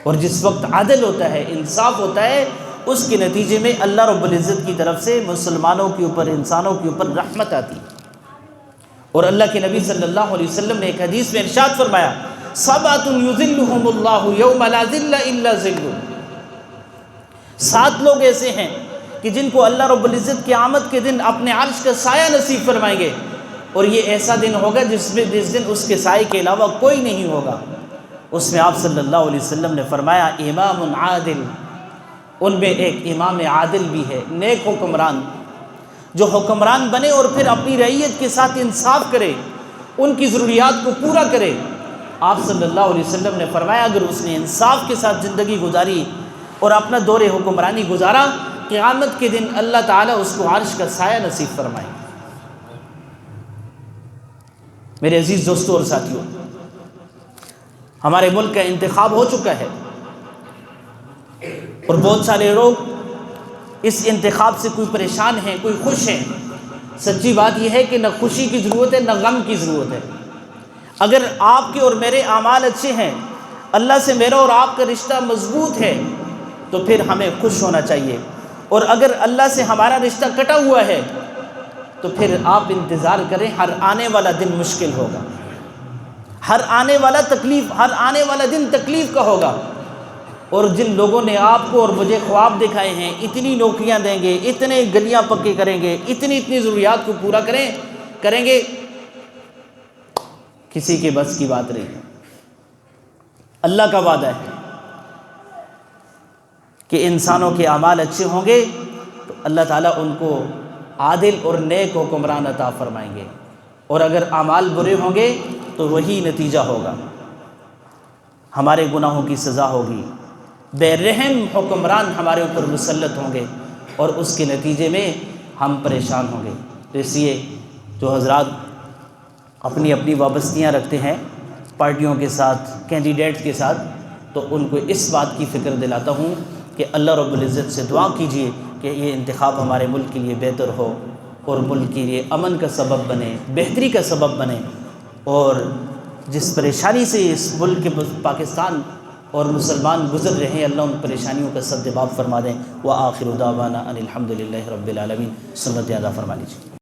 اور جس وقت عدل ہوتا ہے، انصاف ہوتا ہے، اس کے نتیجے میں اللہ رب العزت کی طرف سے مسلمانوں کے اوپر، انسانوں کے اوپر رحمت آتی ہے۔ اور اللہ کے نبی صلی اللہ علیہ وسلم نے ایک حدیث میں ارشاد فرمایا، سبعۃ یظلھم اللہ یوم لا ظل الا ظلہ، 7 لوگ ایسے ہیں کہ جن کو اللہ رب العزت کی آمد کے دن اپنے عرش کا سایہ نصیب فرمائیں گے، اور یہ ایسا دن ہوگا جس دن اس کے سائے کے علاوہ کوئی نہیں ہوگا۔ اس میں آپ صلی اللہ علیہ وسلم نے فرمایا، امام عادل، ان میں ایک امام عادل بھی ہے، نیک حکمران، جو حکمران بنے اور پھر اپنی رعیت کے ساتھ انصاف کرے، ان کی ضروریات کو پورا کرے۔ آپ صلی اللہ علیہ وسلم نے فرمایا، اگر اس نے انصاف کے ساتھ زندگی گزاری اور اپنا دور حکمرانی گزارا، قیامت کے دن اللہ تعالیٰ اس کو عرش کا سایہ نصیب فرمائے۔ میرے عزیز دوستوں اور ساتھیوں، ہمارے ملک کا انتخاب ہو چکا ہے، اور بہت سارے لوگ اس انتخاب سے کوئی پریشان ہیں، کوئی خوش ہیں۔ سچی بات یہ ہے کہ نہ خوشی کی ضرورت ہے، نہ غم کی ضرورت ہے۔ اگر آپ کے اور میرے اعمال اچھے ہیں، اللہ سے میرا اور آپ کا رشتہ مضبوط ہے، تو پھر ہمیں خوش ہونا چاہیے، اور اگر اللہ سے ہمارا رشتہ کٹا ہوا ہے تو پھر آپ انتظار کریں، ہر آنے والا دن مشکل ہوگا، ہر آنے والا دن تکلیف کا ہوگا۔ اور جن لوگوں نے آپ کو اور مجھے خواب دکھائے ہیں، اتنی نوکریاں دیں گے، اتنے گلیاں پکے کریں گے، اتنی ضروریات کو پورا کریں گے، کسی کے بس کی بات نہیں ہے۔ اللہ کا وعدہ ہے کہ انسانوں کے اعمال اچھے ہوں گے تو اللہ تعالیٰ ان کو عادل اور نیک حکمران عطا فرمائیں گے، اور اگر اعمال برے ہوں گے تو وہی نتیجہ ہوگا، ہمارے گناہوں کی سزا ہوگی، بے رحم حکمران ہمارے اوپر مسلط ہوں گے، اور اس کے نتیجے میں ہم پریشان ہوں گے۔ تو اس لیے جو حضرات اپنی اپنی وابستیاں رکھتے ہیں پارٹیوں کے ساتھ، کینڈیڈیٹ کے ساتھ، تو ان کو اس بات کی فکر دلاتا ہوں کہ اللہ رب العزت سے دعا کیجیے کہ یہ انتخاب ہمارے ملک کے لیے بہتر ہو، اور ملک کے لیے امن کا سبب بنے، بہتری کا سبب بنے، اور جس پریشانی سے اس ملک کے پاکستان اور مسلمان گزر رہے ہیں، اللہ ان پریشانیوں کا سد جواب فرما دیں۔ وآخر دعوانا ان الحمد للہ رب العالمین۔ سنت ادا فرما لیجیے۔